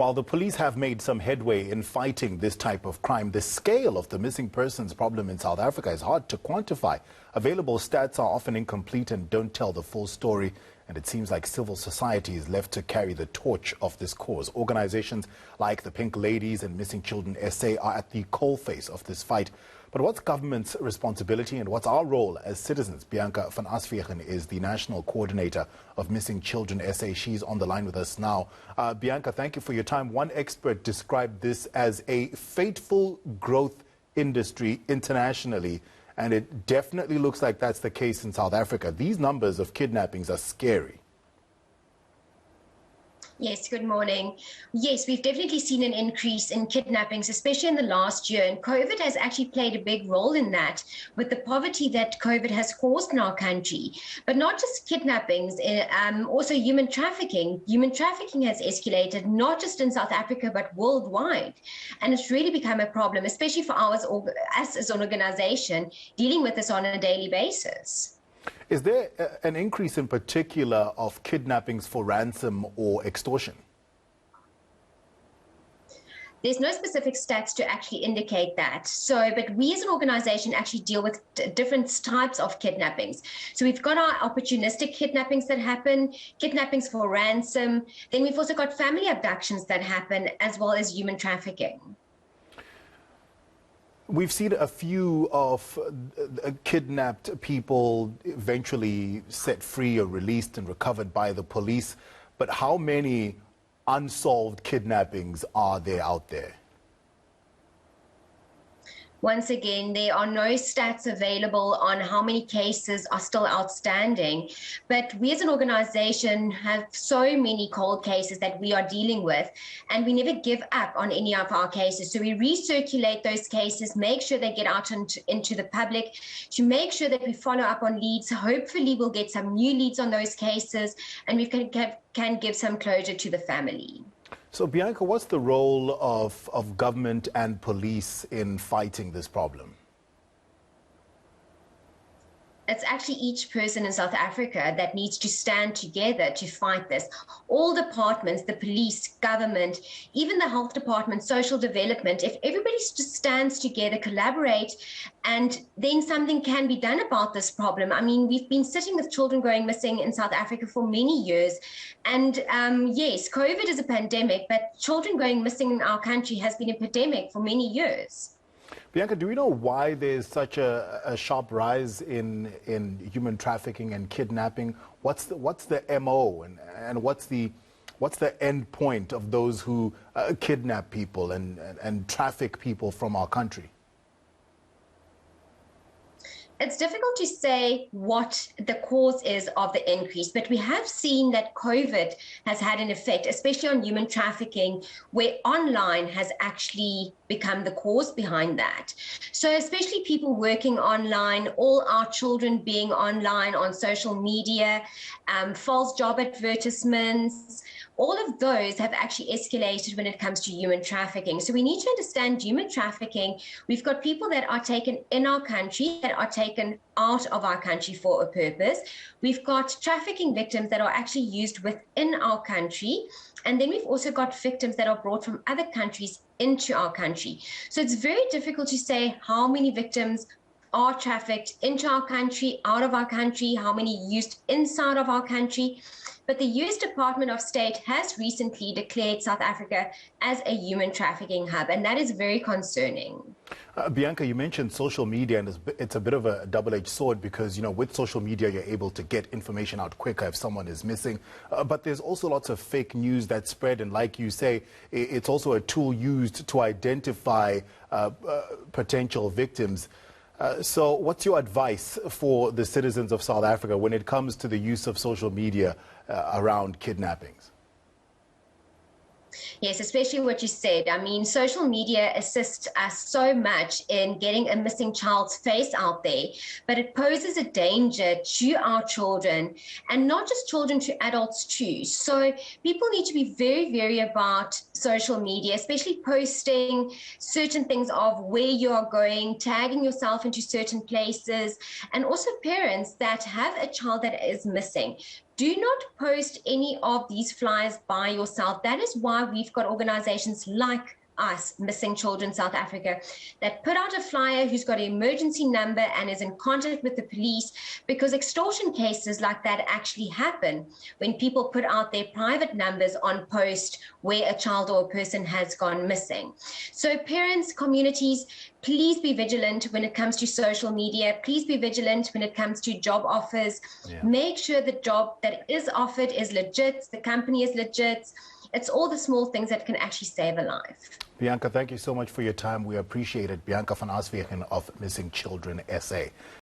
While the police have made some headway in fighting this type of crime, the scale of the missing persons problem in South Africa is hard to quantify. Available stats are often incomplete and don't tell the full story, and it seems like civil society is left to carry the torch of this cause. Organizations like the Pink Ladies and Missing Children SA are at the coalface of this fight. But what's government's responsibility and what's our role as citizens? Bianca van Aswegen is the National Coordinator of Missing Children SA. She's on the line with us now. Bianca, thank you for your time. One expert described this as a fateful growth industry internationally, and it definitely looks like that's the case in South Africa. These numbers of kidnappings are scary. Yes, good morning. Yes, we've definitely seen an increase in kidnappings, especially in the last year. And COVID has actually played a big role in that with the poverty that COVID has caused in our country. But not just kidnappings, also human trafficking. Human trafficking has escalated, not just in South Africa, but worldwide. And it's really become a problem, especially for us as an organization dealing with this on a daily basis. Is there an increase in particular of kidnappings for ransom or extortion? There's no specific stats to actually indicate that. But we as an organization actually deal with different types of kidnappings. So we've got our opportunistic kidnappings that happen, kidnappings for ransom. Then we've also got family abductions that happen, as well as human trafficking. We've seen a few of kidnapped people eventually set free or released and recovered by the police. But how many unsolved kidnappings are there out there? Once again, there are no stats available on how many cases are still outstanding, but we as an organization have so many cold cases that we are dealing with, and we never give up on any of our cases. So we recirculate those cases, make sure they get out into the public, to make sure that we follow up on leads. Hopefully we'll get some new leads on those cases, and we can give some closure to the family. So, Bianca, what's the role of government and police in fighting this problem? It's actually each person in South Africa that needs to stand together to fight this. All departments, the police, government, even the health department, social development, if everybody just stands together, collaborate, and then something can be done about this problem. I mean, we've been sitting with children going missing in South Africa for many years. And yes, COVID is a pandemic, but children going missing in our country has been a pandemic for many years. Bianca, do we know why there's such a sharp rise in human trafficking and kidnapping? What's the MO and what's the end point of those who kidnap people and traffic people from our country? It's difficult to say what the cause is of the increase, but we have seen that COVID has had an effect, especially on human trafficking, where online has actually become the cause behind that. So especially people working online, all our children being online on social media, false job advertisements, all of those have actually escalated when it comes to human trafficking. So we need to understand human trafficking. We've got people that are taken in our country, that are taken out of our country for a purpose. We've got trafficking victims that are actually used within our country. And then we've also got victims that are brought from other countries into our country. So it's very difficult to say how many victims are trafficked into our country, out of our country, how many used inside of our country. But the US Department of State has recently declared South Africa as a human trafficking hub, and that is very concerning. Bianca, you mentioned social media, and it's a bit of a double-edged sword because, you know, with social media, you're able to get information out quicker if someone is missing. But there's also lots of fake news that's spread, and like you say, it's also a tool used to identify potential victims. So what's your advice for the citizens of South Africa when it comes to the use of social media around kidnappings? Yes, especially what you said. I mean, social media assists us so much in getting a missing child's face out there, but it poses a danger to our children, and not just children, to adults too. So people need to be very, very about social media, especially posting certain things of where you are going, tagging yourself into certain places, and also parents that have a child that is missing. do not post any of these flyers by yourself. That is why we've got organizations like us, Missing Children South Africa, that put out a flyer who's got an emergency number and is in contact with the police, because extortion cases like that actually happen when people put out their private numbers on post where a child or a person has gone missing. So parents, communities, please be vigilant when it comes to social media. Please be vigilant when it comes to job offers. Make sure the job that is offered is legit, the company is legit. It's all the small things that can actually save a life. Bianca, thank you so much for your time. We appreciate it. Bianca van Aswegen of Missing Children SA.